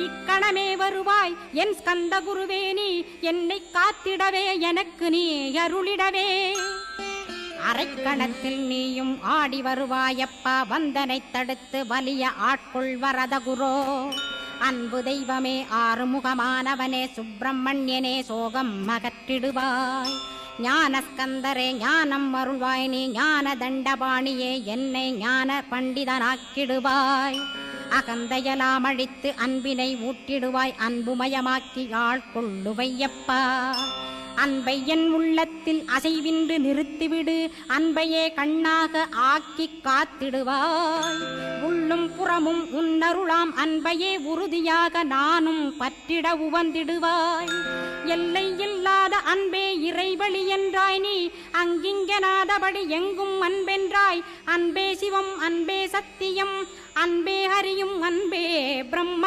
இக்கணமே வருவாய் என் ஸ்கந்த குருவே நீ என்னை காத்திடவே எனக்கு நீ அருளிடவே அரைக்கணத்தில் நீயும் ஆடி வருவாயப்பா வந்தனை தடுத்து வலிய ஆட்கொள் வரத குரோ அன்பு தெய்வமே ஆறுமுகமானவனே சுப்பிரமணியனே சோகம் அகற்றிடுவாய் ஞானஸ்கந்தரே ஞானம் அருள்வாய் நீ ஞான தண்டபாணியே என்னை ஞான பண்டிதனாக்கிடுவாய் அகந்தையலாம் அழித்து அன்பினை ஊட்டிடுவாய் அன்புமயமாக்கி ஆட்கொள்ளுவையப்பா அன்பை என் உள்ளத்தில் அசைவின்று நிறுத்திவிடு அன்பையே கண்ணாக ஆக்கி காத்திடுவாய் உள்ளும் புறமும் உன்னருளாம் அன்பையே உறுதியாக நானும் பற்றிட உவந்திடுவாய் எல்லை இல்லாத அன்பே இறைவழி என்றாய் நீ அங்கிங்கனாதபடி எங்கும் அன்பென்றாய் அன்பே சிவம் அன்பே சத்தியம் அன்பே ஹரியும் அன்பே பிரம்ம